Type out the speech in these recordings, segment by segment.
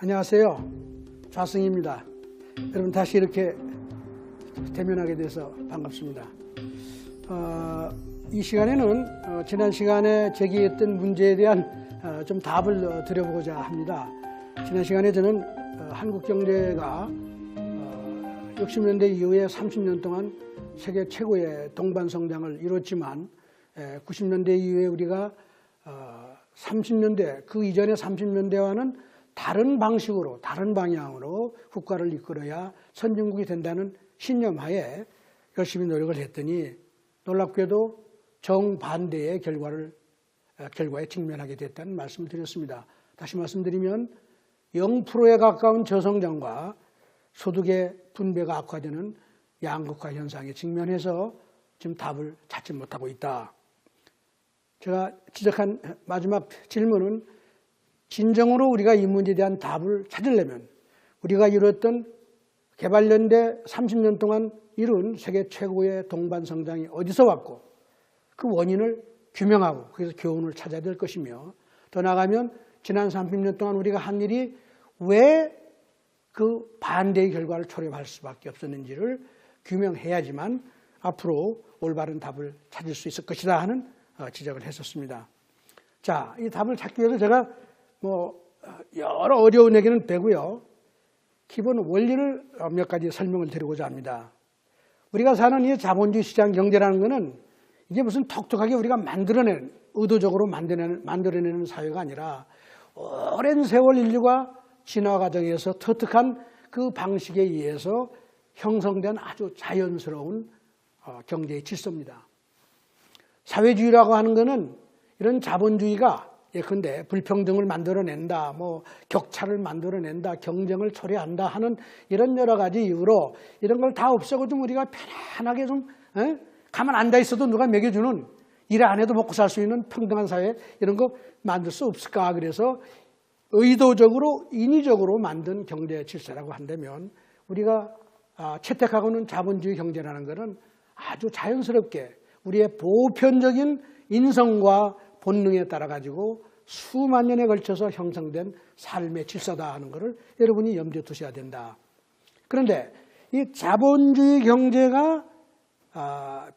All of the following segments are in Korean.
안녕하세요. 좌승입니다. 여러분 다시 이렇게 대면하게 돼서 반갑습니다. 이 시간에는 지난 시간에 제기했던 문제에 대한 좀 답을 드려보고자 합니다. 지난 시간에 저는 한국 경제가 60년대 이후에 30년 동안 세계 최고의 동반 성장을 이뤘지만 90년대 이후에 우리가 30년대, 그 이전의 30년대와는 다른 방식으로, 다른 방향으로 국가를 이끌어야 선진국이 된다는 신념하에 열심히 노력을 했더니 놀랍게도 정반대의 결과에 직면하게 됐다는 말씀을 드렸습니다. 다시 말씀드리면 0%에 가까운 저성장과 소득의 분배가 악화되는 양극화 현상에 직면해서 지금 답을 찾지 못하고 있다. 제가 지적한 마지막 질문은 진정으로 우리가 이 문제에 대한 답을 찾으려면 우리가 이뤘던 개발연대 30년 동안 이룬 세계 최고의 동반 성장이 어디서 왔고 그 원인을 규명하고 그래서 교훈을 찾아야 될 것이며 더 나아가면 지난 30년 동안 우리가 한 일이 왜 그 반대의 결과를 초래할 수밖에 없었는지를 규명해야지만 앞으로 올바른 답을 찾을 수 있을 것이다 하는 지적을 했었습니다. 자, 이 답을 찾기 위해서 제가 여러 어려운 얘기는 빼고요. 기본 원리를 몇 가지 설명을 드리고자 합니다. 우리가 사는 이 자본주의 시장 경제라는 것은 이게 무슨 독특하게 우리가 의도적으로 만들어내는 사회가 아니라 오랜 세월 인류가 진화 과정에서 터득한 그 방식에 의해서 형성된 아주 자연스러운 경제의 질서입니다. 사회주의라고 하는 것은 이런 자본주의가 예컨대 불평등을 만들어낸다, 격차를 만들어낸다, 경쟁을 초래한다 하는 이런 여러 가지 이유로 이런 걸 다 없애고 좀 우리가 편안하게 좀 가만 앉아 있어도 누가 먹여주는 일 안 해도 먹고 살 수 있는 평등한 사회 이런 거 만들 수 없을까? 그래서 의도적으로 인위적으로 만든 경제 질서라고 한다면 우리가 채택하고는 자본주의 경제라는 것은 아주 자연스럽게 우리의 보편적인 인성과 본능에 따라 가지고 수만 년에 걸쳐서 형성된 삶의 질서다 하는 것을 여러분이 염두에 두셔야 된다. 그런데 이 자본주의 경제가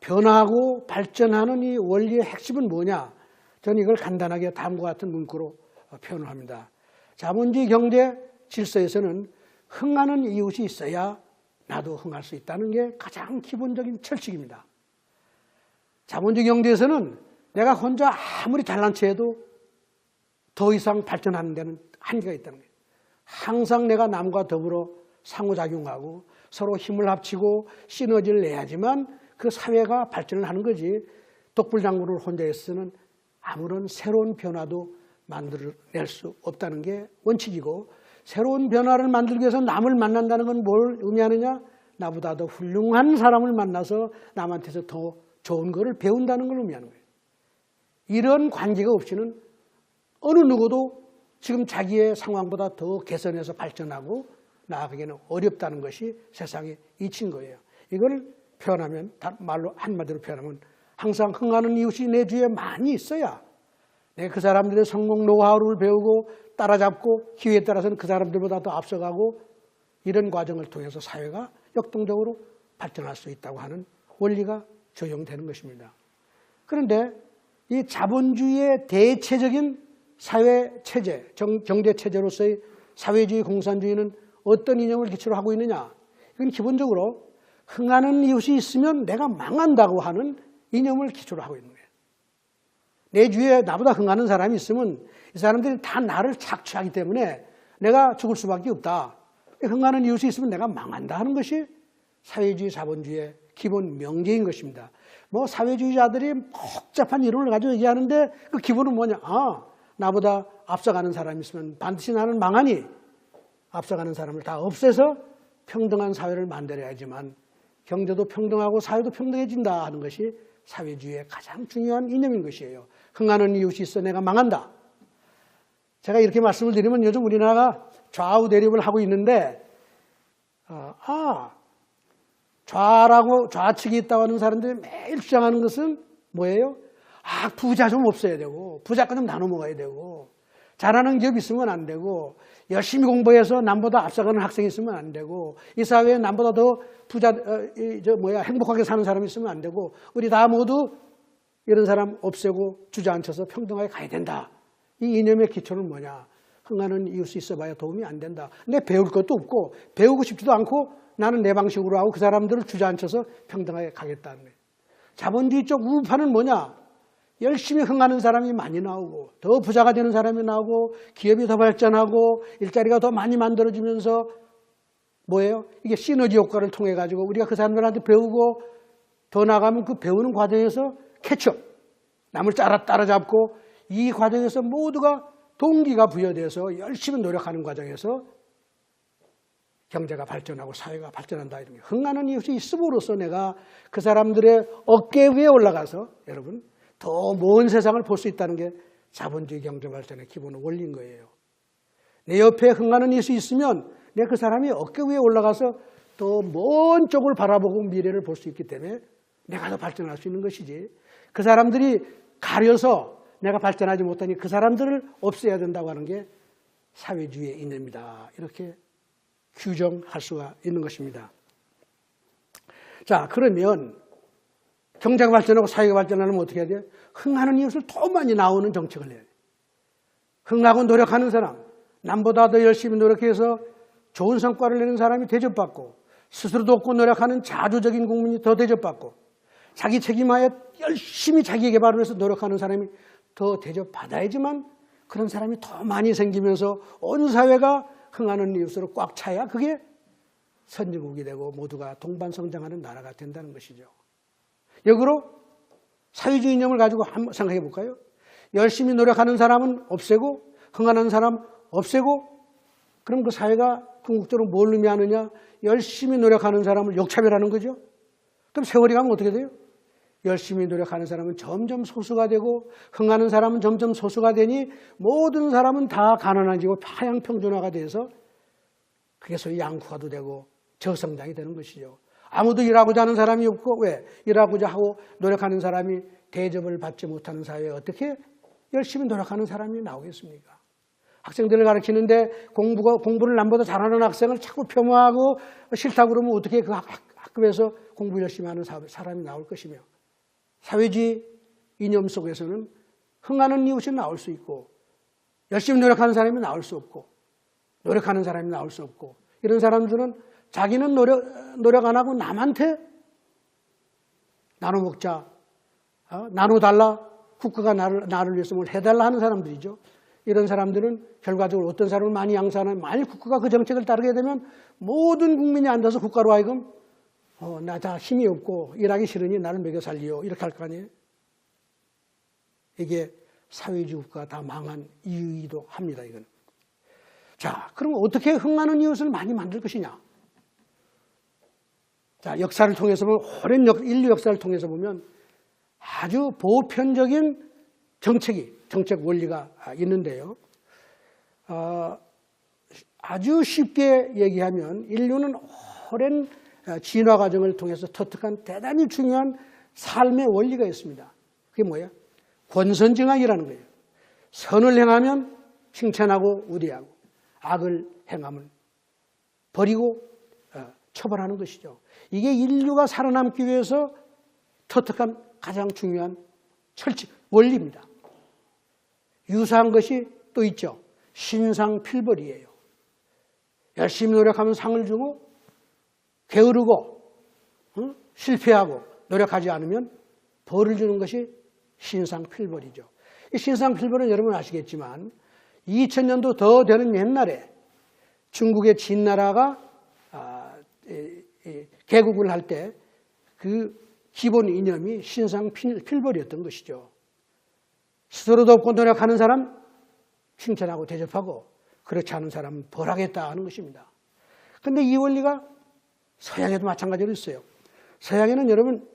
변화하고 발전하는 이 원리의 핵심은 뭐냐? 저는 이걸 간단하게 다음과 같은 문구로 표현을 합니다. 자본주의 경제 질서에서는 흥하는 이웃이 있어야 나도 흥할 수 있다는 게 가장 기본적인 철칙입니다. 자본주의 경제에서는 내가 혼자 아무리 잘난 체해도 더 이상 발전하는 데는 한계가 있다는 거예요. 항상 내가 남과 더불어 상호작용하고 서로 힘을 합치고 시너지를 내야지만 그 사회가 발전을 하는 거지 독불장군을 혼자 해서는 아무런 새로운 변화도 만들어낼 수 없다는 게 원칙이고 새로운 변화를 만들기 위해서 남을 만난다는 건 뭘 의미하느냐? 나보다 더 훌륭한 사람을 만나서 남한테서 더 좋은 거를 배운다는 걸 의미하는 거예요. 이런 관계가 없이는 어느 누구도 지금 자기의 상황보다 더 개선해서 발전하고 나아가기는 어렵다는 것이 세상의 이치인 거예요. 이걸 표현하면 말로 한마디로 표현하면 항상 흥하는 이웃이 내 주위에 많이 있어야 내가 그 사람들의 성공 노하우를 배우고 따라잡고 기회에 따라서는 그 사람들보다 더 앞서가고 이런 과정을 통해서 사회가 역동적으로 발전할 수 있다고 하는 원리가 적용되는 것입니다. 그런데 이 자본주의의 대체적인 사회체제, 경제체제로서의 사회주의 공산주의는 어떤 이념을 기초로 하고 있느냐? 이건 기본적으로 흥하는 이웃이 있으면 내가 망한다고 하는 이념을 기초로 하고 있는 거예요. 내 주위에 나보다 흥하는 사람이 있으면 이 사람들이 다 나를 착취하기 때문에 내가 죽을 수밖에 없다. 흥하는 이웃이 있으면 내가 망한다 하는 것이 사회주의 자본주의의 기본 명제인 것입니다. 사회주의자들이 복잡한 이론을 가지고 얘기하는데 그 기본은 뭐냐? 나보다 앞서가는 사람이 있으면 반드시 나는 망하니 앞서가는 사람을 다 없애서 평등한 사회를 만들어야지만 경제도 평등하고 사회도 평등해진다 하는 것이 사회주의의 가장 중요한 이념인 것이에요. 흥하는 이웃이 있어 내가 망한다. 제가 이렇게 말씀을 드리면 요즘 우리나라가 좌우 대립을 하고 있는데 좌측이 있다고 하는 사람들이 매일 주장하는 것은 뭐예요? 부자 좀 없어야 되고 부자가 좀 나눠 먹어야 되고 잘하는 기업이 있으면 안 되고 열심히 공부해서 남보다 앞서가는 학생이 있으면 안 되고 이 사회에 남보다 더 부자, 행복하게 사는 사람이 있으면 안 되고 우리 다 모두 이런 사람 없애고 주저앉혀서 평등하게 가야 된다. 이 이념의 기초는 뭐냐? 흥하는 이웃이 있어봐야 도움이 안 된다. 내 배울 것도 없고 배우고 싶지도 않고 나는 내 방식으로 하고 그 사람들을 주저앉혀서 평등하게 가겠다는 거예요. 자본주의 쪽 우파는 뭐냐? 열심히 흥하는 사람이 많이 나오고 더 부자가 되는 사람이 나오고 기업이 더 발전하고 일자리가 더 많이 만들어지면서 뭐예요? 이게 시너지 효과를 통해 가지고 우리가 그 사람들한테 배우고 더 나가면 그 배우는 과정에서 캐치업, 남을 따라잡고 이 과정에서 모두가 동기가 부여돼서 열심히 노력하는 과정에서 경제가 발전하고 사회가 발전한다. 이런 게 흥하는 이웃이 있음으로써 내가 그 사람들의 어깨 위에 올라가서 여러분 더 먼 세상을 볼 수 있다는 게 자본주의 경제 발전의 기본 원리인 거예요. 내 옆에 흥하는 이웃이 있으면 내가 그 사람이 어깨 위에 올라가서 더 먼 쪽을 바라보고 미래를 볼 수 있기 때문에 내가 더 발전할 수 있는 것이지. 그 사람들이 가려서 내가 발전하지 못하니 그 사람들을 없애야 된다고 하는 게 사회주의의 이념이다. 이렇게 규정할 수가 있는 것입니다. 자, 그러면 경제가 발전하고 사회가 발전하려면 어떻게 해야 돼요? 흥하는 이웃을 더 많이 나오는 정책을 해야 돼요. 흥하고 노력하는 사람, 남보다 더 열심히 노력해서 좋은 성과를 내는 사람이 대접받고 스스로 돕고 노력하는 자주적인 국민이 더 대접받고 자기 책임하에 열심히 자기 개발을 위해서 노력하는 사람이 더 대접받아야지만 그런 사람이 더 많이 생기면서 온 사회가 흥하는 이웃으로 꽉 차야 그게 선진국이 되고 모두가 동반성장하는 나라가 된다는 것이죠. 역으로 사회주의 이념을 가지고 한번 생각해 볼까요? 열심히 노력하는 사람은 없애고 흥하는 사람 없애고 그럼 그 사회가 궁극적으로 뭘 의미하느냐? 열심히 노력하는 사람을 역차별하는 거죠. 그럼 세월이 가면 어떻게 돼요? 열심히 노력하는 사람은 점점 소수가 되고 흥하는 사람은 점점 소수가 되니 모든 사람은 다 가난해지고 하향평준화가 돼서 그게 소위 양극화도 되고 저성장이 되는 것이죠. 아무도 일하고자 하는 사람이 없고 왜? 일하고자 하고 노력하는 사람이 대접을 받지 못하는 사회에 어떻게 열심히 노력하는 사람이 나오겠습니까? 학생들을 가르치는데 공부를 남보다 잘하는 학생을 자꾸 폄하하고 싫다고 그러면 어떻게 그 학급에서 공부 열심히 하는 사람이 나올 것이며 사회주의 이념 속에서는 흥하는 이웃이 나올 수 있고 열심히 노력하는 사람이 나올 수 없고 노력하는 사람이 나올 수 없고 이런 사람들은 자기는 노력 안 하고 남한테 나눠 먹자, 나눠달라, 국가가 나를 위해서 뭘 해달라 하는 사람들이죠. 이런 사람들은 결과적으로 어떤 사람을 많이 양산하면 만일 국가가 그 정책을 따르게 되면 모든 국민이 앉아서 국가로 하여금 나 다 힘이 없고 일하기 싫으니 나를 먹여 살리요 이렇게 할 거 아니에요. 이게 사회주의 국가가 다 망한 이유이기도 합니다. 이건. 자, 그럼 어떻게 흥하는 이웃을 많이 만들 것이냐? 자, 역사를 통해서 보면 오랜 인류 역사를 통해서 보면 아주 보편적인 정책 원리가 있는데요. 아주 쉽게 얘기하면 인류는 오랜 진화 과정을 통해서 터득한 대단히 중요한 삶의 원리가 있습니다. 그게 뭐예요? 권선징악이라는 거예요. 선을 행하면 칭찬하고 우대하고 악을 행하면 버리고 처벌하는 것이죠. 이게 인류가 살아남기 위해서 터득한 가장 중요한 원리입니다. 유사한 것이 또 있죠. 신상필벌이에요. 열심히 노력하면 상을 주고 게으르고 실패하고 노력하지 않으면 벌을 주는 것이 신상필벌이죠. 이 신상필벌은 여러분 아시겠지만 2000년도 더 되는 옛날에 중국의 진나라가 개국을 할 때 그 기본 이념이 신상필벌이었던 것이죠. 스스로 돕고 노력하는 사람 칭찬하고 대접하고 그렇지 않은 사람은 벌하겠다 하는 것입니다. 그런데 이 원리가 서양에도 마찬가지로 있어요. 서양에는 여러분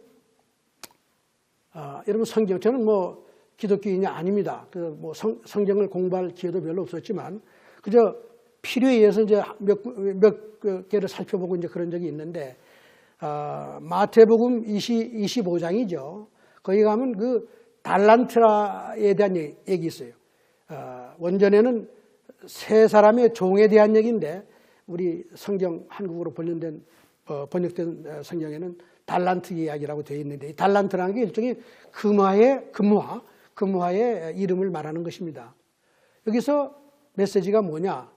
성경, 저는 뭐 기독교인이 아닙니다. 뭐 성경을 공부할 기회도 별로 없었지만 그저 필요에 의해서 이제 몇 개를 살펴보고 이제 그런 적이 있는데 마태복음 25장이죠. 거기 가면 그 달란트라에 대한 얘기 있어요. 원전에는 세 사람의 종에 대한 얘기인데 우리 성경 한국어로 번역된 성경에는 달란트 이야기라고 되어 있는데 이 달란트라는 게 일종의 금화의 이름을 말하는 것입니다. 여기서 메시지가 뭐냐?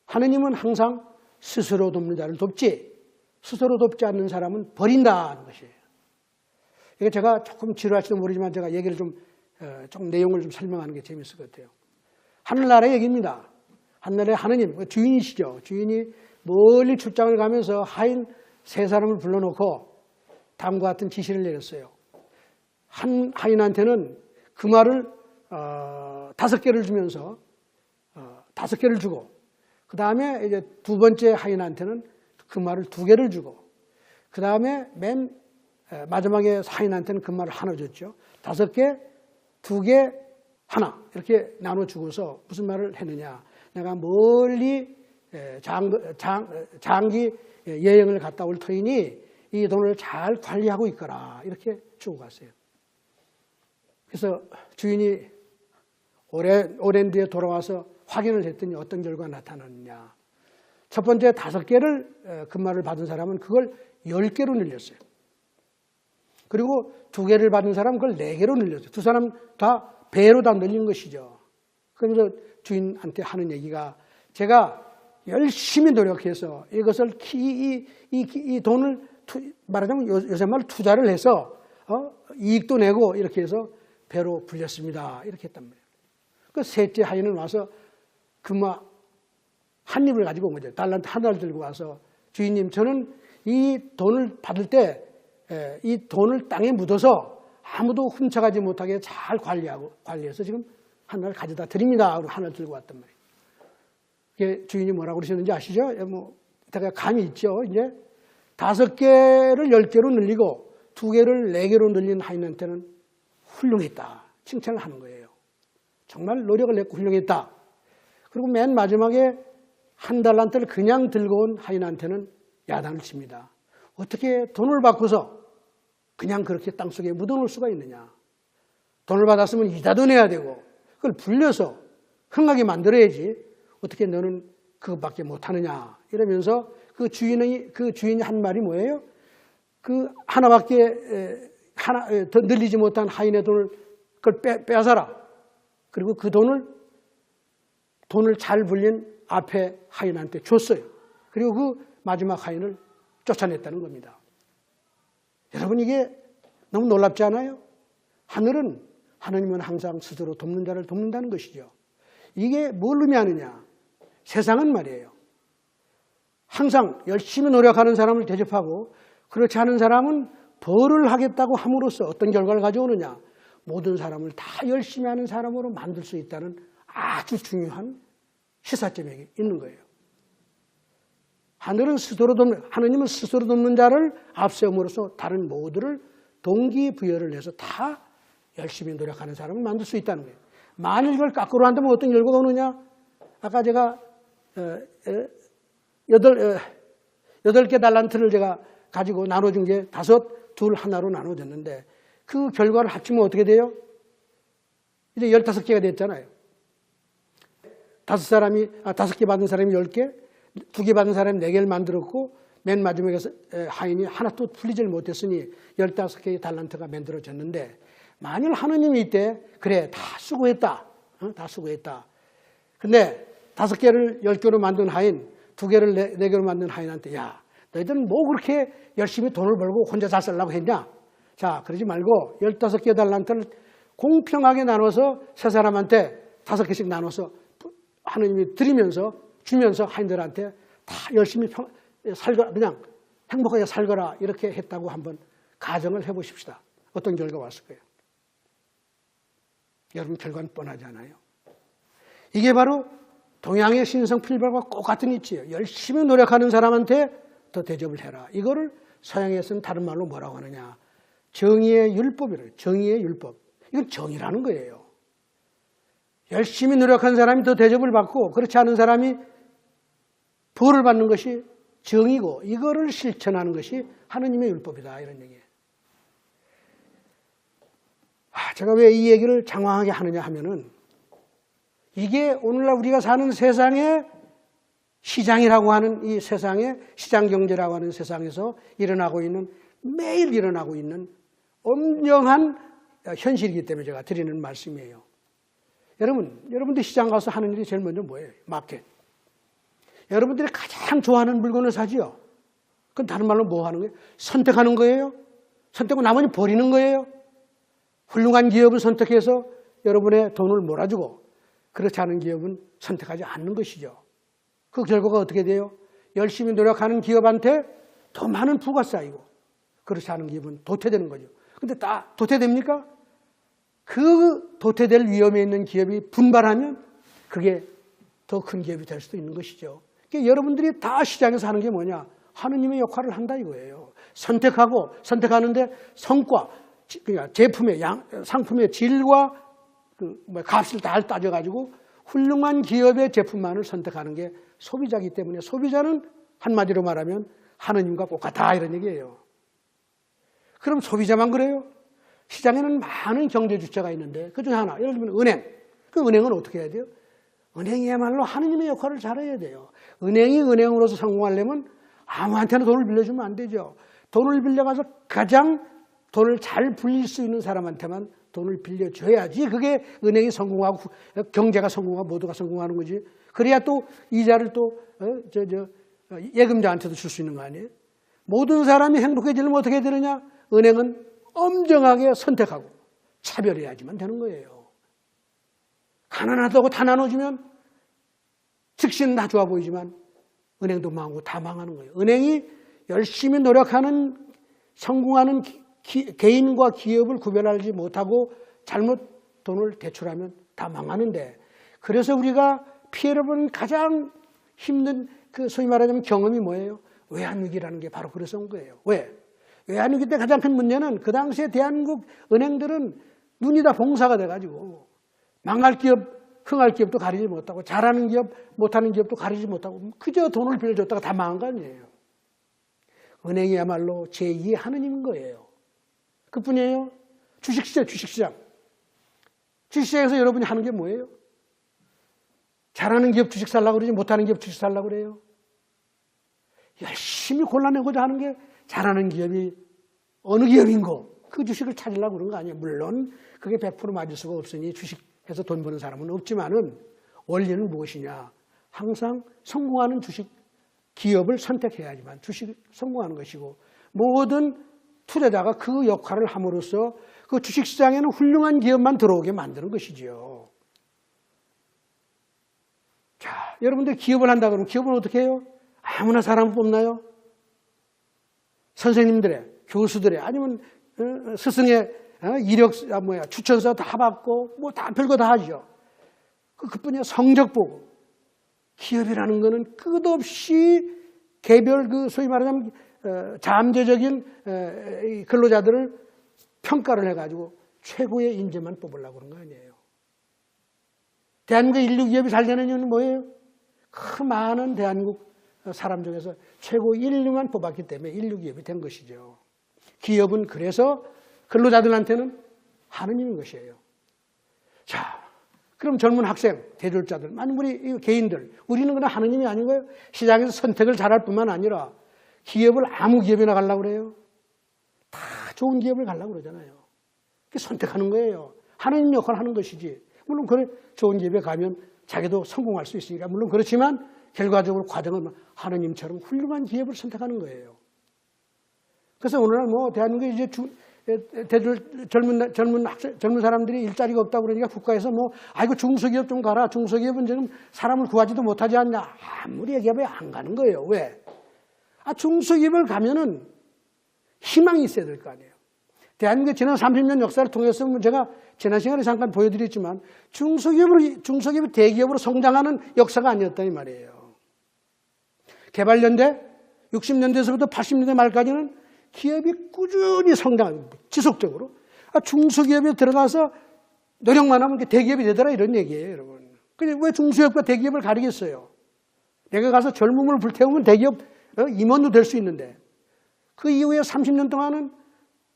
하느님은 항상 스스로 돕는 자를 돕지 스스로 돕지 않는 사람은 버린다는 것이에요. 이게 제가 조금 지루할지도 모르지만 제가 얘기를 좀 내용을 좀 설명하는 게 재밌을 것 같아요. 하늘나라의 얘기입니다. 하늘나라의 하느님, 주인이시죠. 주인이 멀리 출장을 가면서 하인 세 사람을 불러놓고 다음과 같은 지시를 내렸어요. 한 하인한테는 금화를 5개를 주면서 5개를 주고 그 다음에 이제 두 번째 하인한테는 금화를 2개를 주고 그 다음에 맨 마지막에 하인한테는 금화를 하나 줬죠. 5개, 2개, 하나 이렇게 나눠주고서 무슨 말을 했느냐. 내가 멀리 장기 여행을 갔다 올 터이니 이 돈을 잘 관리하고 있거라 이렇게 주고 갔어요. 그래서 주인이 오랜 뒤에 돌아와서 확인을 했더니 어떤 결과가 나타났느냐. 첫 번째 5개를 금화를 받은 사람은 그걸 10개로 늘렸어요. 그리고 2개를 받은 사람은 그걸 4개로 늘렸어요. 두 사람 다 배로 다 늘린 것이죠. 그러면서 주인한테 하는 얘기가 제가 열심히 노력해서 이것을 이 돈을 말하자면 요새 말 투자를 해서 이익도 내고 이렇게 해서 배로 불렸습니다. 이렇게 했단 말이에요. 그 셋째 하인은 와서 금화 한 입을 가지고 온 거죠. 달란트 하나를 들고 와서 주인님 저는 이 돈을 받을 때 이 돈을 땅에 묻어서 아무도 훔쳐가지 못하게 잘 관리해서 지금 하나를 가져다 드립니다. 그리고 하나를 들고 왔단 말이에요. 이게 주인이 뭐라고 그러셨는지 아시죠? 뭐 제가 감이 있죠. 이제 5개를 10개로 늘리고 2개를 4개로 늘린 하인한테는 훌륭했다. 칭찬을 하는 거예요. 정말 노력을 냈고 훌륭했다. 그리고 맨 마지막에 1달란트를 그냥 들고 온 하인한테는 야단을 칩니다. 어떻게 돈을 받고서 그냥 그렇게 땅속에 묻어놓을 수가 있느냐. 돈을 받았으면 이자도 내야 되고 그걸 불려서 흥하게 만들어야지 어떻게 너는 그것밖에 못하느냐 이러면서 그 주인이 한 말이 뭐예요? 그 하나밖에 더 늘리지 못한 하인의 돈을 그걸 빼앗아라. 그리고 그 돈을 잘 불린 앞에 하인한테 줬어요. 그리고 그 마지막 하인을 쫓아냈다는 겁니다. 여러분 이게 너무 놀랍지 않아요? 하느님은 항상 스스로 돕는 자를 돕는다는 것이죠. 이게 뭘 의미하느냐? 세상은 말이에요. 항상 열심히 노력하는 사람을 대접하고 그렇지 않은 사람은 벌을 하겠다고 함으로써 어떤 결과를 가져오느냐? 모든 사람을 다 열심히 하는 사람으로 만들 수 있다는 아주 중요한 시사점이 있는 거예요. 하느님은 스스로 돕는 자를 앞세움으로써 다른 모두를 동기부여를 해서 다 열심히 노력하는 사람을 만들 수 있다는 거예요. 만일 이걸 거꾸로 한다면 어떤 결과가 오느냐? 아까 제가 8개 달란트를 제가 가지고 나눠준 게 5, 2, 하나로 나눠졌는데 그 결과를 합치면 어떻게 돼요? 이제 15개가 됐잖아요. 5개 받은 사람이 10개, 2개 받은 사람이 4개를 만들었고 맨 마지막에 하인이 하나 또 풀리질 못했으니 15개의 달란트가 만들어졌는데 만일 하느님이 이때 그래 다 수고했다. 다 수고했다. 근데 5개를 10개로 만든 하인, 2개를 4개로 만든 하인한테 야 너희들은 뭐 그렇게 열심히 돈을 벌고 혼자 잘 살려고 했냐? 자 그러지 말고 15개 달란트를 공평하게 나눠서 세 사람한테 5개씩 나눠서 하느님이 주면서 하인들한테 다 열심히 살거라 그냥 행복하게 살거라 이렇게 했다고 한번 가정을 해보십시다. 어떤 결과가 왔을 거예요? 여러분 결과는 뻔하지 않아요? 이게 바로 동양의 신성 필발과 똑같은 이치예요. 열심히 노력하는 사람한테 더 대접을 해라. 이거를 서양에서는 다른 말로 뭐라고 하느냐? 정의의 율법이래요. 정의의 율법. 이건 정의라는 거예요. 열심히 노력한 사람이 더 대접을 받고 그렇지 않은 사람이 벌을 받는 것이 정의고 이거를 실천하는 것이 하느님의 율법이다. 이런 얘기예요. 제가 왜 이 얘기를 장황하게 하느냐 하면은 이게 오늘날 우리가 사는 세상의 시장이라고 하는 이 세상의 시장경제라고 하는 세상에서 일어나고 있는 매일 일어나고 있는 엄정한 현실이기 때문에 제가 드리는 말씀이에요. 여러분들 시장 가서 하는 일이 제일 먼저 뭐예요? 마켓. 여러분들이 가장 좋아하는 물건을 사지요. 그건 다른 말로 뭐 하는 거예요? 선택하는 거예요. 선택하고 나머지 버리는 거예요. 훌륭한 기업을 선택해서 여러분의 돈을 몰아주고 그렇지 않은 기업은 선택하지 않는 것이죠. 그 결과가 어떻게 돼요? 열심히 노력하는 기업한테 더 많은 부가 쌓이고 그렇지 않은 기업은 도태되는 거죠. 근데 다 도태됩니까? 그 도태될 위험에 있는 기업이 분발하면 그게 더 큰 기업이 될 수도 있는 것이죠. 그러니까 여러분들이 다 시장에서 하는 게 뭐냐? 하느님의 역할을 한다 이거예요. 선택하고 선택하는데 성과, 그러니까 제품의 상품의 질과 값을 다 따져가지고 훌륭한 기업의 제품만을 선택하는 게 소비자이기 때문에 소비자는 한마디로 말하면 하느님과 똑같다 이런 얘기예요. 그럼 소비자만 그래요? 시장에는 많은 경제 주체가 있는데 그중에 하나, 예를 들면 은행. 그 은행은 어떻게 해야 돼요? 은행이야말로 하느님의 역할을 잘해야 돼요. 은행이 은행으로서 성공하려면 아무한테나 돈을 빌려주면 안 되죠. 돈을 빌려가서 가장 돈을 잘 불릴 수 있는 사람한테만 돈을 빌려줘야지 그게 은행이 성공하고 경제가 성공하고 모두가 성공하는 거지. 그래야 또 이자를 또 예금자한테도 줄 수 있는 거 아니에요? 모든 사람이 행복해지려면 어떻게 해야 되느냐? 은행은 엄정하게 선택하고 차별해야지만 되는 거예요. 가난하다고 다 나눠주면 즉시는 다 좋아 보이지만 은행도 망하고 다 망하는 거예요. 은행이 열심히 노력하는 성공하는 개인과 기업을 구별하지 못하고 잘못 돈을 대출하면 다 망하는데 그래서 우리가 피해를 보는 가장 힘든 그 소위 말하자면 경험이 뭐예요? 외환위기라는 게 바로 그래서 온 거예요. 왜? 외환위기 때 가장 큰 문제는 그 당시에 대한민국 은행들은 눈이 다 봉사가 돼가지고 망할 기업, 흥할 기업도 가리지 못하고 잘하는 기업, 못하는 기업도 가리지 못하고 그저 돈을 빌려줬다가 다 망한 거 아니에요. 은행이야말로 제2의 하느님인 거예요. 그뿐이에요. 주식시장, 주식시장. 주식시장에서 여러분이 하는 게 뭐예요? 잘하는 기업 주식 살라고 그러지 못하는 기업 주식 살라고 그래요. 열심히 골라내고자 하는 게 잘하는 기업이 어느 기업인고 그 주식을 찾으려고 그런 거 아니에요. 물론 그게 100% 맞을 수가 없으니 주식해서 돈 버는 사람은 없지만은 원리는 무엇이냐. 항상 성공하는 주식 기업을 선택해야지만 주식이 성공하는 것이고 모든 투자자가 그 역할을 함으로써 그 주식시장에는 훌륭한 기업만 들어오게 만드는 것이지요. 자, 여러분들 기업을 한다 그러면 기업은 어떻게 해요? 아무나 사람 뽑나요? 선생님들의, 교수들의, 아니면 스승의 이력, 추천서 다 받고 뭐 다 별거 다 하죠. 그뿐이야. 성적 보고. 기업이라는 거는 끝없이 개별 소위 말하자면 잠재적인 근로자들을 평가를 해가지고 최고의 인재만 뽑으려고 그런 거 아니에요. 대한민국 인류 기업이 잘 되는 이유는 뭐예요? 그 많은 대한민국 사람 중에서 최고 1위만 뽑았기 때문에 인류 기업이 된 것이죠. 기업은 그래서 근로자들한테는 하느님인 것이에요. 자, 그럼 젊은 학생, 대졸자들, 아니 우리 개인들, 우리는 그냥 하느님이 아닌 거예요. 시장에서 선택을 잘할 뿐만 아니라 기업을 아무 기업이나 가려고 그래요. 다 좋은 기업을 가려고 그러잖아요. 그게 선택하는 거예요. 하느님 역할을 하는 것이지. 물론 그래 좋은 기업에 가면 자기도 성공할 수 있으니까 물론 그렇지만 결과적으로 과정은 하느님처럼 훌륭한 기업을 선택하는 거예요. 그래서 오늘날 뭐 대한민국에 이제 젊은 사람들이 일자리가 없다고 그러니까 국가에서 뭐 아이고 중소기업 좀 가라. 중소기업은 지금 사람을 구하지도 못하지 않냐. 아무리 얘기하면 안 가는 거예요. 왜? 중소기업을 가면은 희망이 있어야 될 거 아니에요. 대한민국의 지난 30년 역사를 통해서 제가 지난 시간에 잠깐 보여드렸지만 중소기업이 대기업으로 성장하는 역사가 아니었다는 말이에요. 개발연대 60년대에서부터 80년대 말까지는 기업이 꾸준히 성장하고 지속적으로 중소기업에 들어가서 노력만 하면 대기업이 되더라 이런 얘기예요, 여러분. 근데 왜 중소기업과 대기업을 가리겠어요? 내가 가서 젊음을 불태우면 대기업 임원도 될 수 있는데 그 이후에 30년 동안은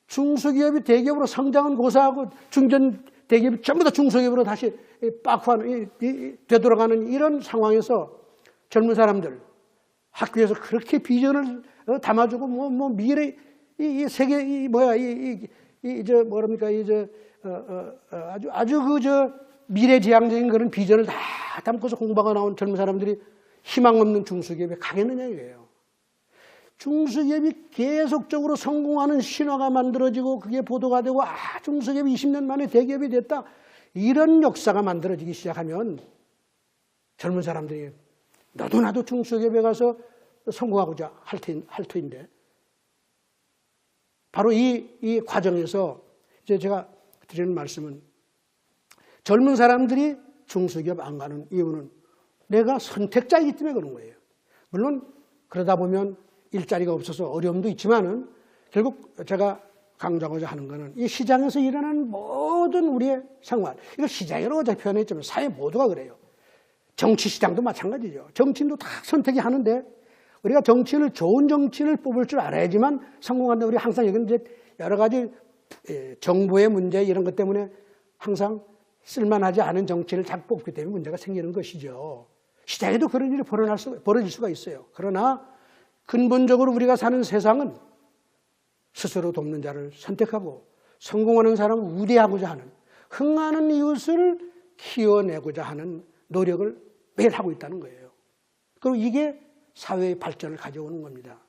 중소기업이 대기업으로 성장은 고사하고 중견 대기업이 전부 다 중소기업으로 다시 빡하는 되돌아가는 이런 상황에서 젊은 사람들 학교에서 그렇게 비전을 담아주고 뭐 미래 이 세계 이 뭐야 이저 뭐랍니까 아주 그저 미래지향적인 그런 비전을 다 담고서 공부하고 나온 젊은 사람들이 희망 없는 중소기업에 가겠느냐 이거예요. 중소기업이 계속적으로 성공하는 신화가 만들어지고 그게 보도가 되고 중소기업이 20년 만에 대기업이 됐다. 이런 역사가 만들어지기 시작하면 젊은 사람들이 너도 나도 중소기업에 가서 성공하고자 할 터인데 바로 이 과정에서 이제 제가 드리는 말씀은 젊은 사람들이 중소기업 안 가는 이유는 내가 선택자이기 때문에 그런 거예요. 물론 그러다 보면 일자리가 없어서 어려움도 있지만은 결국 제가 강조하고자 하는 것은 이 시장에서 일어나는 모든 우리의 생활, 이거 시장이라고 어제 표현했지만 사회 모두가 그래요. 정치 시장도 마찬가지죠. 정치인도 다 선택이 하는데 우리가 정치인을 좋은 정치인을 뽑을 줄 알아야지만 성공한다. 우리 항상 여기는 이제 여러 가지 정부의 문제 이런 것 때문에 항상 쓸만하지 않은 정치인을 자꾸 뽑기 때문에 문제가 생기는 것이죠. 시장에도 그런 일이 벌어질 수가 있어요. 그러나 근본적으로 우리가 사는 세상은 스스로 돕는 자를 선택하고 성공하는 사람을 우대하고자 하는 흥하는 이웃을 키워내고자 하는 노력을 매일 하고 있다는 거예요. 그리고 이게 사회의 발전을 가져오는 겁니다.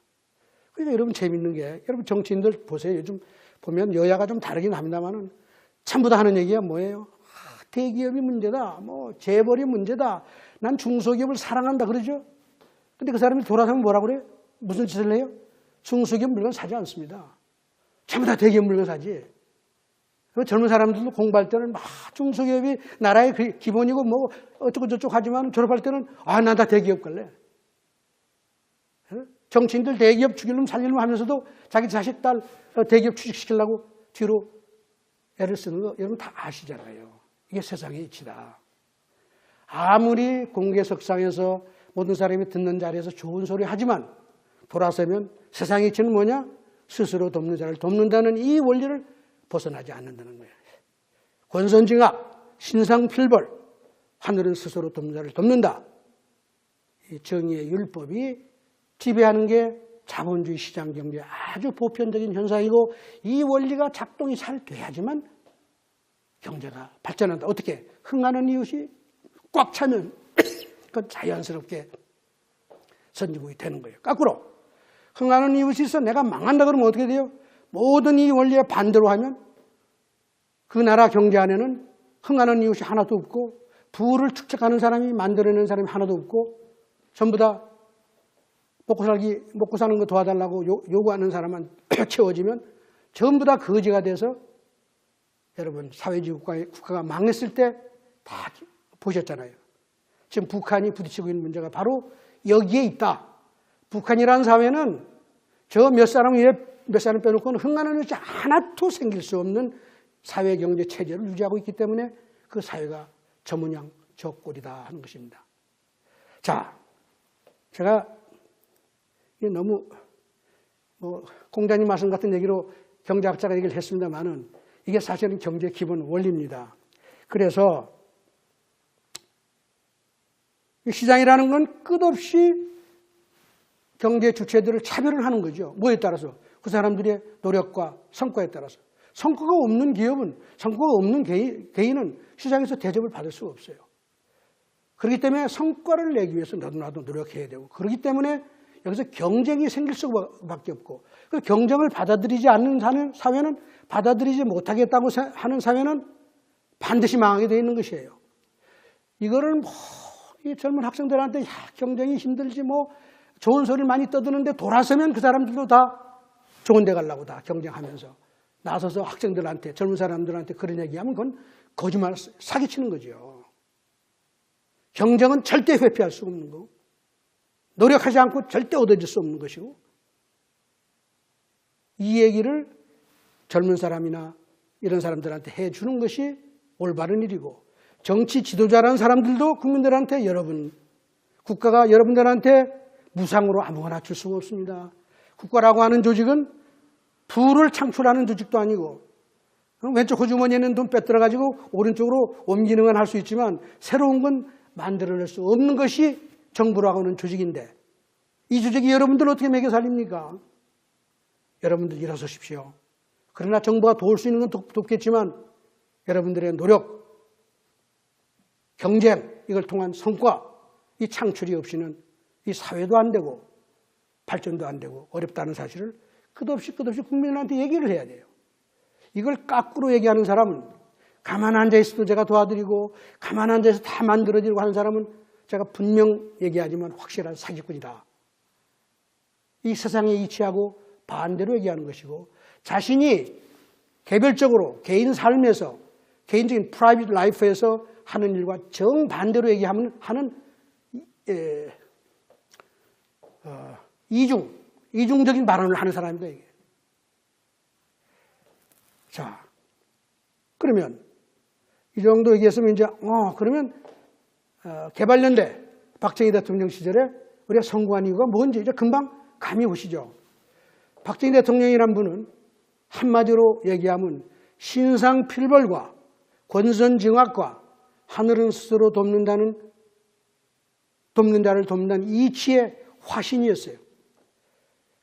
그러니까 여러분 재밌는 게 여러분 정치인들 보세요. 요즘 보면 여야가 좀 다르긴 합니다만은 전부 다 하는 얘기가 뭐예요? 대기업이 문제다. 뭐 재벌이 문제다. 난 중소기업을 사랑한다 그러죠. 근데 그 사람이 돌아서면 뭐라고 그래요? 무슨 짓을 해요? 중소기업 물건 사지 않습니다. 전부 다 대기업 물건 사지. 젊은 사람들도 공부할 때는 막 중소기업이 나라의 기본이고 뭐 어쩌고 저쩌고 하지만 졸업할 때는 나 다 대기업 갈래. 정치인들 대기업 죽이려면 살리려면 하면서도 자기 자식 딸 대기업 취직시키려고 뒤로 애를 쓰는 거 여러분 다 아시잖아요. 이게 세상의 이치다. 아무리 공개석상에서 모든 사람이 듣는 자리에서 좋은 소리 하지만 돌아서면 세상의 이치는 뭐냐? 스스로 돕는 자를 돕는다는 이 원리를 벗어나지 않는다는 거예요. 권선징악, 신상필벌, 하늘은 스스로 돕는 자를 돕는다. 이 정의의 율법이 지배하는 게 자본주의 시장 경제의 아주 보편적인 현상이고 이 원리가 작동이 잘 돼야지만 경제가 발전한다. 어떻게? 흥하는 이웃이 꽉 차면 그건 자연스럽게 선진국이 되는 거예요. 거꾸로 흥하는 이웃이 있어 내가 망한다 그러면 어떻게 돼요? 모든 이 원리에 반대로 하면 그 나라 경제 안에는 흥하는 이웃이 하나도 없고 부를 축적하는 사람이 만들어내는 사람이 하나도 없고 전부 다 먹고 사는 거 도와달라고 요구하는 사람만 채워지면 전부 다 거지가 돼서 여러분 사회주의 국가가 망했을 때 다 보셨잖아요. 지금 북한이 부딪히고 있는 문제가 바로 여기에 있다. 북한이라는 사회는 저 몇 사람 위에 몇 사람 빼놓고는 흥하는 것이 하나도 생길 수 없는 사회 경제 체제를 유지하고 있기 때문에 그 사회가 저 모양 저 꼴이다 하는 것입니다. 자, 제가 너무 공자님 말씀 같은 얘기로 경제학자가 얘기를 했습니다만은 이게 사실은 경제의 기본 원리입니다. 그래서 시장이라는 건 끝없이 경제 주체들을 차별을 하는 거죠. 뭐에 따라서? 그 사람들의 노력과 성과에 따라서. 성과가 없는 기업은, 성과가 없는 개인은 시장에서 대접을 받을 수가 없어요. 그렇기 때문에 성과를 내기 위해서 너도 나도 노력해야 되고, 그렇기 때문에 여기서 경쟁이 생길 수밖에 없고, 그 경쟁을 받아들이지 않는 사회는, 받아들이지 못하겠다고 하는 사회는 반드시 망하게 되어 있는 것이에요. 이거를 이 젊은 학생들한테 경쟁이 힘들지 좋은 소리를 많이 떠드는데 돌아서면 그 사람들도 다 좋은 데 가려고 다 경쟁하면서 나서서 학생들한테, 젊은 사람들한테 그런 얘기하면 그건 거짓말, 사기치는 거죠. 경쟁은 절대 회피할 수 없는 거고 노력하지 않고 절대 얻어질 수 없는 것이고 이 얘기를 젊은 사람이나 이런 사람들한테 해주는 것이 올바른 일이고 정치 지도자라는 사람들도 국민들한테 국가가 여러분들한테 무상으로 아무거나 줄 수가 없습니다. 국가라고 하는 조직은 부를 창출하는 조직도 아니고 왼쪽 호주머니에 있는 돈 빼들어가지고 오른쪽으로 옮기는 건 할 수 있지만 새로운 건 만들어낼 수 없는 것이 정부라고 하는 조직인데 이 조직이 여러분들 어떻게 먹여 살립니까? 여러분들 일어서십시오. 그러나 정부가 도울 수 있는 건 돕겠지만 여러분들의 노력, 경쟁, 이걸 통한 성과, 이 창출이 없이는 이 사회도 안 되고 발전도 안 되고 어렵다는 사실을 끝없이 국민들한테 얘기를 해야 돼요. 이걸 까꾸로 얘기하는 사람은 가만 앉아있어도 제가 도와드리고 가만 앉아서 다 만들어지려고 하는 사람은 제가 분명 얘기하지만 확실한 사기꾼이다. 이 세상에 이치하고 반대로 얘기하는 것이고 자신이 개별적으로 개인 삶에서 개인적인 프라이빗 라이프에서 하는 일과 정반대로 얘기하는 이중적인 발언을 하는 사람입니다. 이게. 자, 그러면 이 정도 얘기했으면 이제 그러면 개발연대 박정희 대통령 시절에 우리가 성공한 이유가 뭔지 이제 금방 감이 오시죠. 박정희 대통령이란 분은 한마디로 얘기하면 신상필벌과 권선징악과 하늘은 스스로 돕는 자를 돕는다는 이치의 화신이었어요.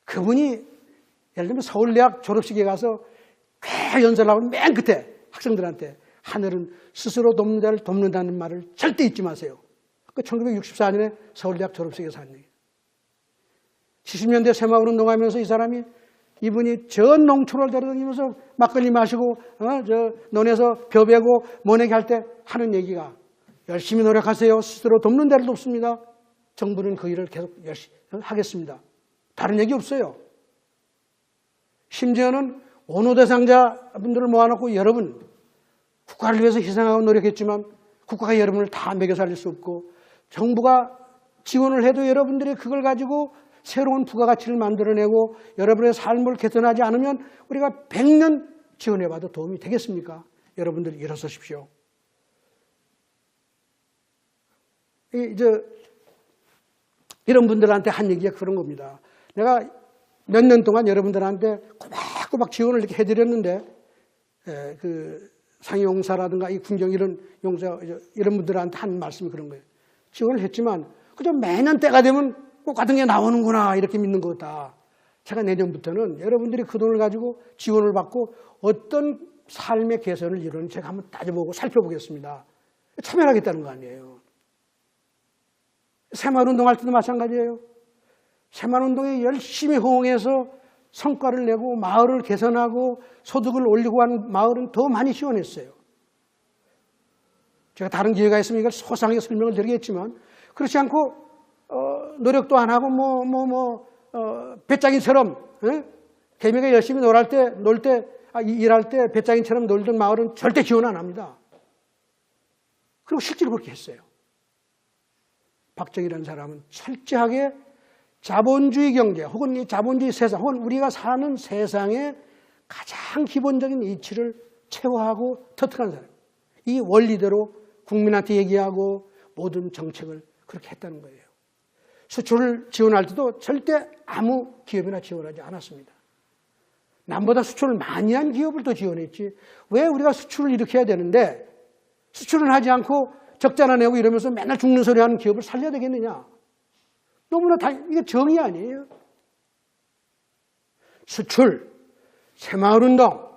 그분이 예를 들면 서울대학 졸업식에 가서 꽤 연설하고 맨 끝에 학생들한테 하늘은 스스로 돕는 자를 돕는다는 말을 절대 잊지 마세요. 그 1964년에 서울대학 졸업식에서 한 얘기예요. 70년대 새마을운동하면서 이분이 전 농촌을 돌아다니면서 막걸리 마시고 논에서 벼 베고 모내기 할 때 하는 얘기가 열심히 노력하세요. 스스로 돕는 데를 돕습니다. 정부는 그 일을 계속 열심히 하겠습니다. 다른 얘기 없어요. 심지어는 원호 대상자분들을 모아놓고 여러분 국가를 위해서 희생하고 노력했지만 국가가 여러분을 다 먹여 살릴 수 없고 정부가 지원을 해도 여러분들이 그걸 가지고 새로운 부가가치를 만들어내고 여러분의 삶을 개선하지 않으면 우리가 100년 지원해봐도 도움이 되겠습니까? 여러분들 일어서십시오. 이런 분들한테 한 얘기가 그런 겁니다. 내가 몇 년 동안 여러분들한테 꼬박꼬박 지원을 이렇게 해드렸는데 그 상용사라든가 이 군경 이런 용사 이런 분들한테 한 말씀이 그런 거예요. 지원을 했지만 그저 매년 때가 되면 꼭 같은 게 나오는구나 이렇게 믿는 거다. 제가 내년부터는 여러분들이 그 돈을 가지고 지원을 받고 어떤 삶의 개선을 이루는지 제가 한번 따져보고 살펴보겠습니다. 참여하겠다는 거 아니에요. 새마을운동할 때도 마찬가지예요. 새마을운동에 열심히 호응해서 성과를 내고 마을을 개선하고 소득을 올리고 한 마을은 더 많이 지원했어요. 제가 다른 기회가 있으면 이걸 소상하게 설명을 드리겠지만 그렇지 않고 노력도 안 하고 배짱이처럼 개미가 열심히 일할 때 배짱이처럼 놀던 마을은 절대 지원 안 합니다. 그리고 실제로 그렇게 했어요. 박정희라는 사람은 철저하게 자본주의 경제 혹은 이 자본주의 세상 혹은 우리가 사는 세상의 가장 기본적인 이치를 체화하고 터득한 사람. 이 원리대로 국민한테 얘기하고 모든 정책을 그렇게 했다는 거예요. 수출을 지원할 때도 절대 아무 기업이나 지원하지 않았습니다. 남보다 수출을 많이 한 기업을 더 지원했지. 왜 우리가 수출을 이렇게 해야 되는데 수출을 하지 않고 적자나 내고 이러면서 맨날 죽는 소리 하는 기업을 살려야 되겠느냐. 너무나 이게 정의 아니에요. 수출, 새마을운동,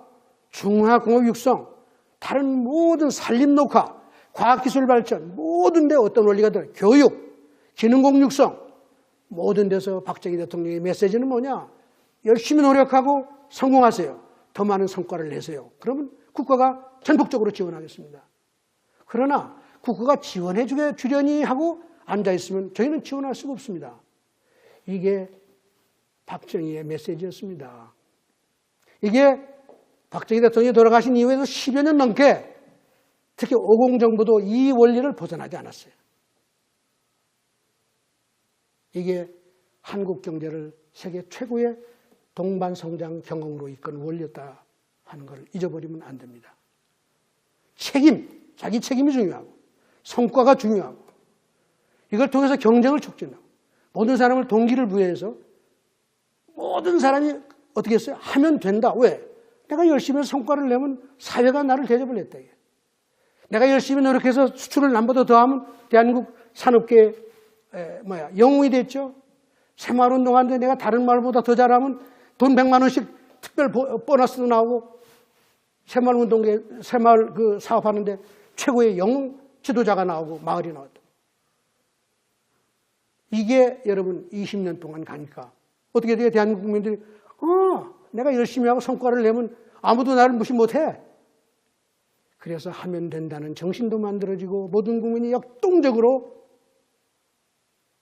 중화공업 육성, 다른 모든 산림녹화, 과학기술 발전, 모든 데 어떤 원리가 들어요. 교육, 기능공 육성, 모든 데서 박정희 대통령의 메시지는 뭐냐? 열심히 노력하고 성공하세요. 더 많은 성과를 내세요. 그러면 국가가 전폭적으로 지원하겠습니다. 그러나 국가가 지원해 주려니 하고 앉아있으면 저희는 지원할 수가 없습니다. 이게 박정희의 메시지였습니다. 이게 박정희 대통령이 돌아가신 이후에도 10여 년 넘게 특히 50 정부도 이 원리를 벗어나지 않았어요. 이게 한국 경제를 세계 최고의 동반성장 경험으로 이끈 원리였다 하는 걸 잊어버리면 안 됩니다. 자기 책임이 중요하고 성과가 중요하고 이걸 통해서 경쟁을 촉진하고 모든 사람을 동기를 부여해서 모든 사람이 어떻게 했어요? 하면 된다. 왜? 내가 열심히 해서 성과를 내면 사회가 나를 대접을 했다. 내가 열심히 노력해서 수출을 남보다 더하면 대한민국 산업계의 영웅이 됐죠. 새마을운동하는데 내가 다른 마을보다 더 잘하면 돈 100만 원씩 특별 보너스도 나오고 새마을 그 사업하는데 최고의 영웅 지도자가 나오고 마을이 나왔다. 이게 여러분 20년 동안 가니까 어떻게 돼요? 대한민국 국민들이 내가 열심히 하고 성과를 내면 아무도 나를 무시 못해. 그래서 하면 된다는 정신도 만들어지고 모든 국민이 역동적으로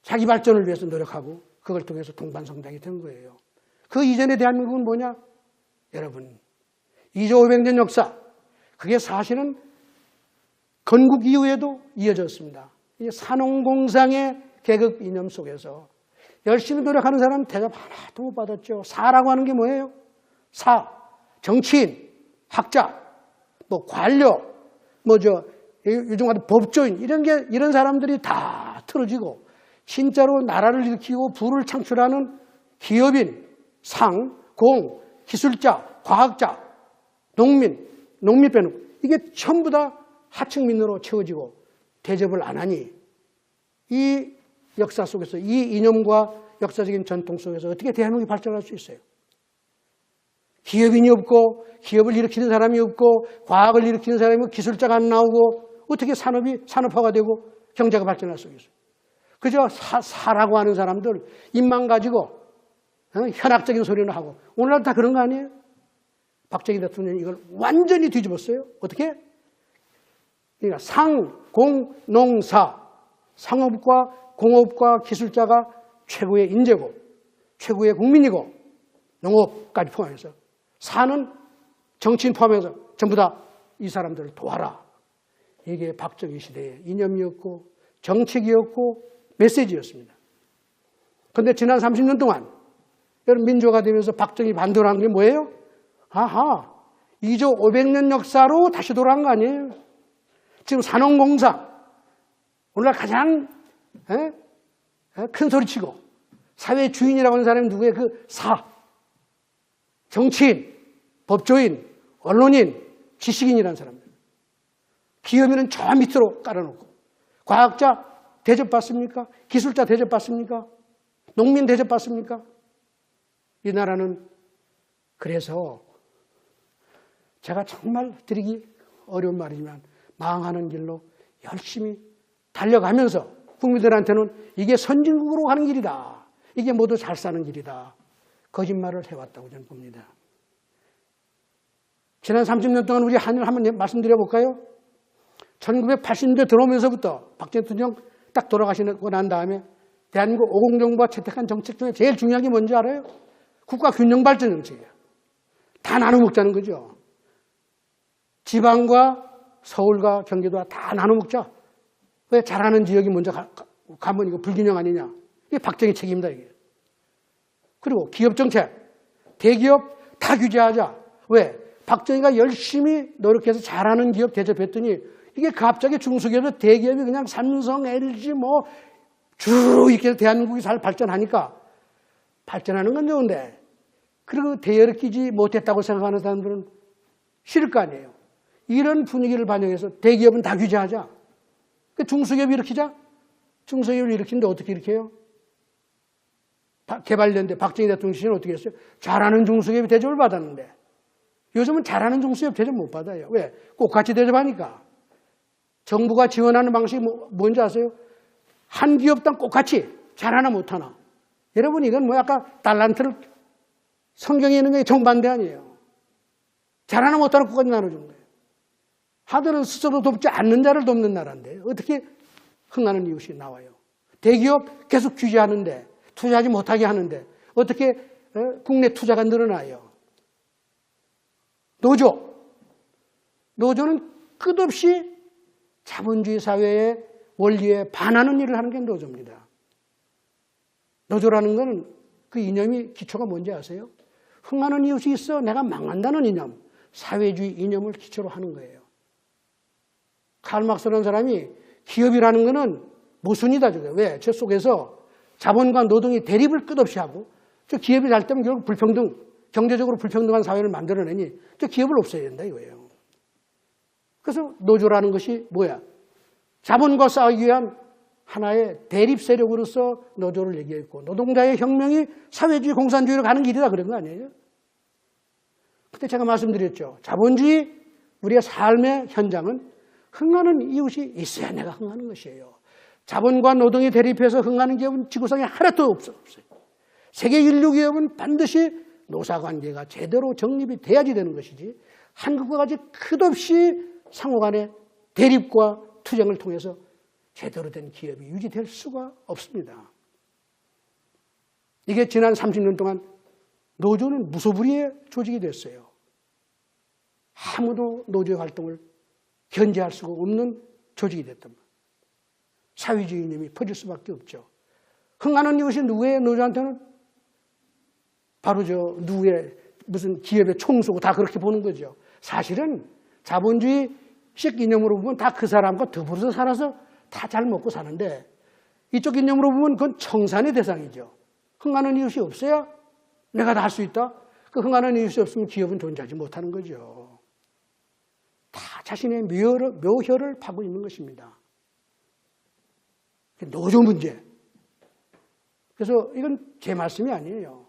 자기 발전을 위해서 노력하고 그걸 통해서 동반성장이 된 거예요. 그 이전의 대한민국은 뭐냐? 여러분 2조 500년 역사, 그게 사실은 건국 이후에도 이어졌습니다. 이 산업공상의 계급 이념 속에서 열심히 노력하는 사람은 대접 하나도 못 받았죠. 사라고 하는 게 뭐예요? 사, 정치인, 학자, 뭐 관료, 요즘 같은 법조인 이런 사람들이 다 틀어지고 진짜로 나라를 일으키고 부를 창출하는 기업인, 상, 공, 기술자, 과학자, 농민 빼놓고 이게 전부 다 하층민으로 채워지고 대접을 안 하니 이 역사 속에서 이 이념과 역사적인 전통 속에서 어떻게 대한민국이 발전할 수 있어요? 기업인이 없고 기업을 일으키는 사람이 없고 과학을 일으키는 사람이 없고 기술자가 안 나오고 어떻게 산업이 산업화가 되고 경제가 발전할 수 있어요? 그저 사라고 하는 사람들 입만 가지고 현학적인 소리는 하고 오늘날 다 그런 거 아니에요? 박정희 대통령이 이걸 완전히 뒤집었어요. 어떻게? 그러니까 상, 공, 농, 사 상업과 공업과 기술자가 최고의 인재고 최고의 국민이고 농업까지 포함해서 사는 정치인 포함해서 전부 다 이 사람들을 도와라. 이게 박정희 시대의 이념이었고 정책이었고 메시지였습니다. 그런데 지난 30년 동안 여러분 민주화가 되면서 박정희 반대로 한 게 뭐예요? 2조 500년 역사로 다시 돌아간 거 아니에요? 지금 산업공상 오늘날 가장 큰 소리치고 사회 주인이라고 하는 사람이 누구예요? 그 사, 정치인, 법조인, 언론인, 지식인이라는 사람들. 기업인은 저 밑으로 깔아놓고 과학자 대접받습니까? 기술자 대접받습니까? 농민 대접받습니까? 이 나라는 그래서 제가 정말 드리기 어려운 말이지만 망하는 길로 열심히 달려가면서 국민들한테는 이게 선진국으로 가는 길이다. 이게 모두 잘 사는 길이다. 거짓말을 해왔다고 저는 봅니다. 지난 30년 동안 우리 한일 한번 말씀드려볼까요? 1980년대 들어오면서부터 박정희 대통령 딱 돌아가시고 난 다음에 대한민국 50 정부가 채택한 정책 중에 제일 중요한 게 뭔지 알아요? 국가 균형 발전 정책이에요. 다 나눠 먹자는 거죠. 지방과 서울과 경기도와 다 나눠 먹자. 왜 잘하는 지역이 먼저 가면 이거 불균형 아니냐. 이게 박정희 책임이다, 이게. 그리고 기업 정책. 대기업 다 규제하자. 왜? 박정희가 열심히 노력해서 잘하는 기업 대접했더니 이게 갑자기 중소기업에서 대기업이 그냥 삼성, LG 쭉 이렇게 대한민국이 잘 발전하니까 발전하는 건 좋은데 그리고 대열을 끼지 못했다고 생각하는 사람들은 싫을 거 아니에요. 이런 분위기를 반영해서 대기업은 다 규제하자. 중소기업 일으키자. 중소기업을 일으키는데 어떻게 일으켜요? 개발연대 박정희 대통령 시절에 어떻게 했어요? 잘하는 중소기업이 대접을 받았는데 요즘은 잘하는 중소기업 대접 못 받아요. 왜? 꼭 같이 대접하니까. 정부가 지원하는 방식이 뭔지 아세요? 한 기업당 꼭 같이 잘하나 못하나. 여러분 이건 아까 달란트를 성경에 있는 게 정반대 아니에요. 잘하나 못하나 끝까지 나눠주는 거예요. 하들은 스스로 돕지 않는 자를 돕는 나라인데 어떻게 흥하는 이웃이 나와요. 대기업 계속 규제하는데 투자하지 못하게 하는데 어떻게 국내 투자가 늘어나요. 노조는 끝없이 자본주의 사회의 원리에 반하는 일을 하는 게 노조입니다. 노조라는 것은 그 이념이 기초가 뭔지 아세요? 흥하는 이웃이 있어 내가 망한다는 이념, 사회주의 이념을 기초로 하는 거예요. 칼 막스라는 사람이 기업이라는 것은 모순이다. 왜? 저 속에서 자본과 노동이 대립을 끝없이 하고 저 기업이 잘 때면 결국 불평등, 경제적으로 불평등한 사회를 만들어내니 저 기업을 없애야 된다 이거예요. 그래서 노조라는 것이 뭐야? 자본과 싸우기 위한 하나의 대립 세력으로서 노조를 얘기했고 노동자의 혁명이 사회주의 공산주의로 가는 길이다 그런 거 아니에요? 그때 제가 말씀드렸죠. 자본주의 우리의 삶의 현장은 흥하는 이웃이 있어야 내가 흥하는 것이에요. 자본과 노동이 대립해서 흥하는 기업은 지구상에 하나도 없어요. 세계 인류 기업은 반드시 노사관계가 제대로 정립이 돼야지 되는 것이지 한국과 같이 끝없이 상호간의 대립과 투쟁을 통해서 제대로 된 기업이 유지될 수가 없습니다. 이게 지난 30년 동안 노조는 무소불위의 조직이 됐어요. 아무도 노조의 활동을 견제할 수가 없는 조직이 됐단 말이에요. 사회주의 이념이 퍼질 수밖에 없죠. 흥하는 이웃이 누구의 노조한테는 바로 저 누구의 무슨 기업의 총수고 다 그렇게 보는 거죠. 사실은 자본주의식 이념으로 보면 다 그 사람과 더불어서 살아서 다 잘 먹고 사는데 이쪽 이념으로 보면 그건 청산의 대상이죠. 흥하는 이웃이 없어야 내가 다 할 수 있다. 그 흥하는 이웃이 없으면 기업은 존재하지 못하는 거죠. 다 자신의 묘혈을 파고 있는 것입니다. 노조 문제. 그래서 이건 제 말씀이 아니에요.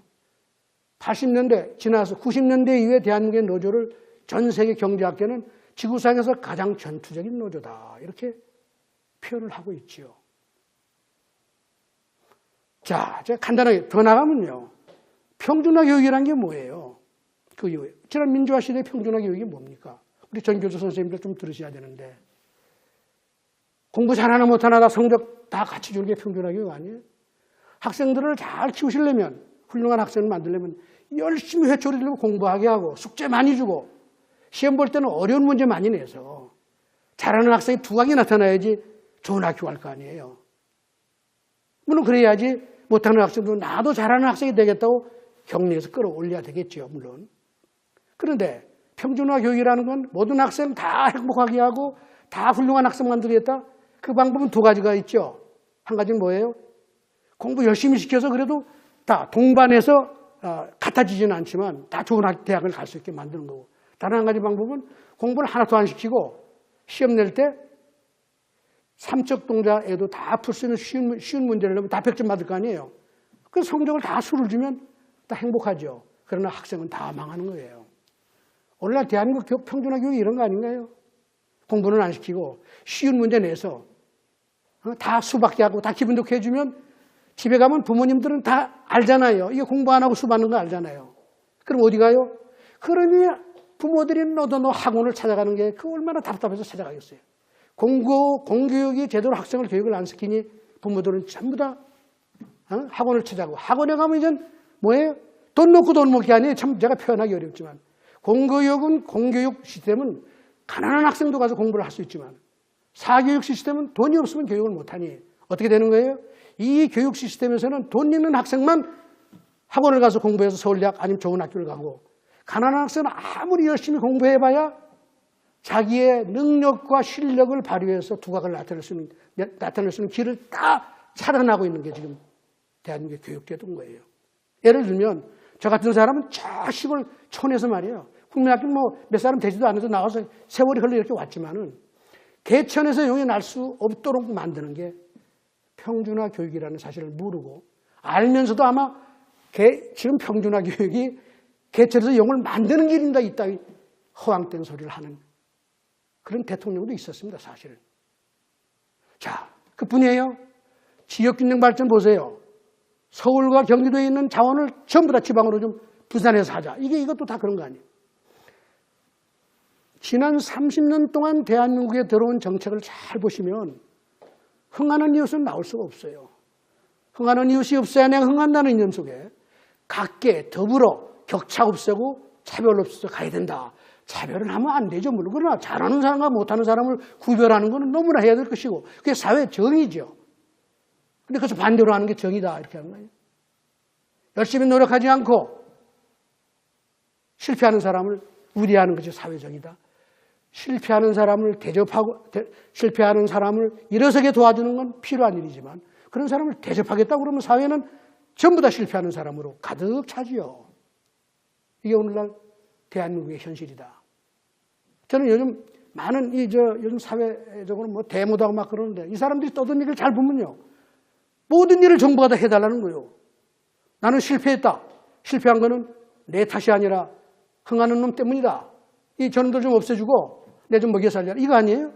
80년대 지나서 90년대 이후에 대한민국의 노조를 전 세계 경제학계는 지구상에서 가장 전투적인 노조다. 이렇게 표현을 하고 있지요. 자, 제가 간단하게 더 나가면요. 평준화 교육이라는 게 뭐예요? 그 이후에. 지난 민주화 시대의 평준화 교육이 뭡니까? 우리 전교조 선생님들 좀 들으셔야 되는데 공부 잘하나 못하나 다 성적 다 같이 주는 게 평준화 교육 아니에요? 학생들을 잘 키우시려면 훌륭한 학생을 만들려면 열심히 회초리 들고 공부하게 하고 숙제 많이 주고 시험 볼 때는 어려운 문제 많이 내서 잘하는 학생이 두각이 나타나야지 좋은 학교 갈 거 아니에요. 물론 그래야지 못하는 학생도 나도 잘하는 학생이 되겠다고 격리해서 끌어올려야 되겠죠. 물론. 그런데 평준화 교육이라는 건 모든 학생 다 행복하게 하고 다 훌륭한 학생 만들겠다. 그 방법은 두 가지가 있죠. 한 가지는 뭐예요? 공부 열심히 시켜서 그래도 다 동반해서 같아지지는 않지만 다 좋은 대학을 갈 수 있게 만드는 거고. 다른 한 가지 방법은 공부를 하나도 안 시키고 시험 낼 때 삼적 동자에도 다 풀 수 있는 쉬운 문제를 내면 다 100점 받을 거 아니에요. 그 성적을 다 수를 주면 다 행복하죠. 그러나 학생은 다 망하는 거예요. 오늘날 대한민국 평준화 교육이 이런 거 아닌가요? 공부는 안 시키고 쉬운 문제 내서 다 수밖에 하고 다 기분 좋게 해주면 집에 가면 부모님들은 다 알잖아요. 이게 공부 안 하고 수 받는 거 알잖아요. 그럼 어디 가요? 그러니 부모들이 너도 너 학원을 찾아가는 게 그 얼마나 답답해서 찾아가겠어요. 공교육이 제대로 학생을 교육을 안 시키니 부모들은 전부 다 학원을 찾아가고 학원에 가면 이제 뭐예요? 돈 놓고 돈 먹기 아니에요. 참 제가 표현하기 어렵지만 공교육 시스템은 가난한 학생도 가서 공부를 할 수 있지만 사교육 시스템은 돈이 없으면 교육을 못하니 어떻게 되는 거예요? 이 교육 시스템에서는 돈 있는 학생만 학원을 가서 공부해서 서울대학 아니면 좋은 학교를 가고 가난한 학생은 아무리 열심히 공부해봐야 자기의 능력과 실력을 발휘해서 두각을 나타낼 수 있는 길을 다 차단하고 있는 게 지금 대한민국의 교육제도인 거예요. 예를 들면 저 같은 사람은 저 시골 촌에서 말이에요. 국민학교 뭐 몇 사람 되지도 않아서 나와서 세월이 흘러 이렇게 왔지만은 개천에서 용이 날 수 없도록 만드는 게 평준화 교육이라는 사실을 모르고 알면서도 아마 지금 평준화 교육이 개천에서 용을 만드는 길인가 이따위 허황된 소리를 하는 그런 대통령도 있었습니다. 사실은. 자, 그뿐이에요. 지역균형 발전 보세요. 서울과 경기도에 있는 자원을 전부 다 지방으로 좀 분산해서 하자. 이것도 다 그런 거 아니에요. 지난 30년 동안 대한민국에 들어온 정책을 잘 보시면 흥하는 이웃은 나올 수가 없어요. 흥하는 이웃이 없어야 내가 흥한다는 이념 속에 각계 더불어 격차 없애고 차별 없애서 가야 된다. 차별을 하면 안 되죠. 물론 그러나 잘하는 사람과 못하는 사람을 구별하는 것은 너무나 해야 될 것이고 그게 사회 정의죠. 근데 그래서 반대로 하는 게 정의다 이렇게 하는 거예요. 열심히 노력하지 않고 실패하는 사람을 우대하는 것이 사회정의다. 실패하는 사람을 대접하고 실패하는 사람을 일어서게 도와주는 건 필요한 일이지만 그런 사람을 대접하겠다고 그러면 사회는 전부 다 실패하는 사람으로 가득 차지요. 이게 오늘날 대한민국의 현실이다. 저는 요즘 많은 요즘 사회적으로 뭐 데모도 하고 막 그러는데 이 사람들이 떠든 얘기를 잘 보면요. 모든 일을 정부가 다 해달라는 거예요. 나는 실패했다. 실패한 거는 내 탓이 아니라 흥하는 놈 때문이다. 이 저놈들 좀 없애주고 내 좀 먹여 살려라. 이거 아니에요?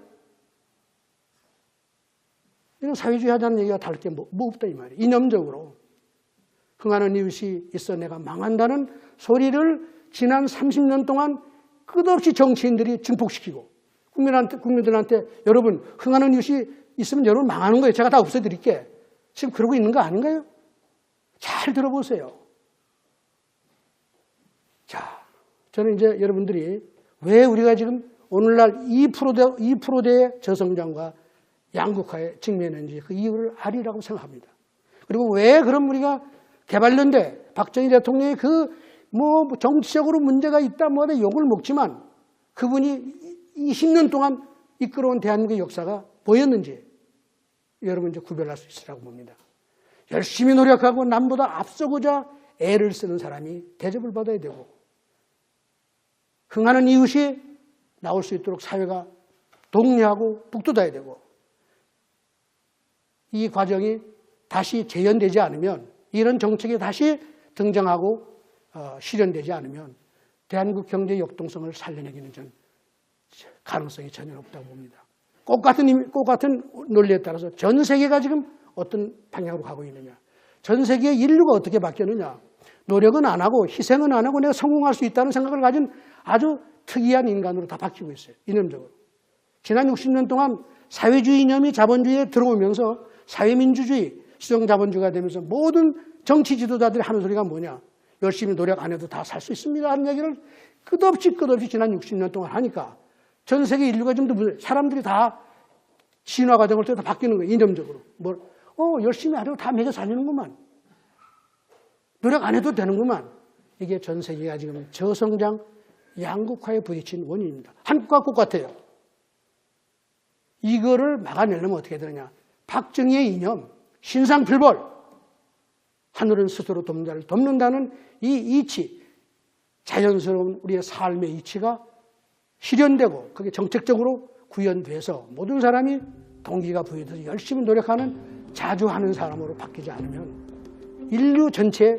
이건 사회주의 하자는 얘기가 다를 게 뭐 없다 이 말이에요. 이념적으로. 흥하는 이웃이 있어 내가 망한다는 소리를 지난 30년 동안 끝없이 정치인들이 증폭시키고 국민들한테 여러분 흥하는 이웃이 있으면 여러분 망하는 거예요. 제가 다 없애드릴게. 지금 그러고 있는 거 아닌가요? 잘 들어보세요. 자, 저는 이제 여러분들이 왜 우리가 지금 오늘날 2%대의 저성장과 양극화에 직면했는지 그 이유를 아리라고 생각합니다. 그리고 왜 그럼 우리가 개발연대 박정희 대통령이 뭐 정치적으로 문제가 있다 뭐하다 욕을 먹지만 그분이 20년 동안 이끌어온 대한민국의 역사가 보였는지 여러분 이제 구별할 수 있으라고 봅니다. 열심히 노력하고 남보다 앞서고자 애를 쓰는 사람이 대접을 받아야 되고 흥하는 이웃이 나올 수 있도록 사회가 독려하고 북돋아야 되고 이 과정이 다시 재현되지 않으면 이런 정책이 다시 등장하고 실현되지 않으면 대한민국 경제 역동성을 살려내기는 전 가능성이 전혀 없다고 봅니다. 꽃 같은 논리에 따라서 전 세계가 지금 어떤 방향으로 가고 있느냐. 전 세계의 인류가 어떻게 바뀌었느냐. 노력은 안 하고 희생은 안 하고 내가 성공할 수 있다는 생각을 가진 아주 특이한 인간으로 다 바뀌고 있어요. 이념적으로. 지난 60년 동안 사회주의 이념이 자본주의에 들어오면서 사회민주주의, 수정자본주의가 되면서 모든 정치 지도자들이 하는 소리가 뭐냐. 열심히 노력 안 해도 다 살 수 있습니다 하는 얘기를 끝없이 지난 60년 동안 하니까 전 세계 인류가 좀 더 사람들이 다 진화 과정을 통해서 바뀌는 거예요. 이념적으로. 열심히 하려고 다 먹여 살리는구만. 노력 안 해도 되는구만. 이게 전 세계가 지금 저성장 양극화에 부딪힌 원인입니다. 한국과 똑같아요. 이거를 막아내려면 어떻게 되느냐. 박정희의 이념, 신상필벌, 하늘은 스스로 돕는 자를 돕는다는 이 이치, 자연스러운 우리의 삶의 이치가 실현되고 그게 정책적으로 구현돼서 모든 사람이 동기가 부여돼서 열심히 노력하는 자주 하는 사람으로 바뀌지 않으면 인류 전체에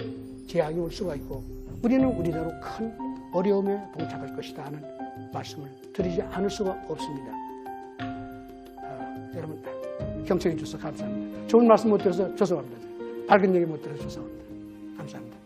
재앙이 올 수가 있고 우리는 우리대로 큰 어려움에 봉착할 것이다 하는 말씀을 드리지 않을 수가 없습니다. 여러분 경청해 주셔서 감사합니다. 좋은 말씀 못 드려서 죄송합니다. 밝은 얘기 못 드려서 죄송합니다. 감사합니다.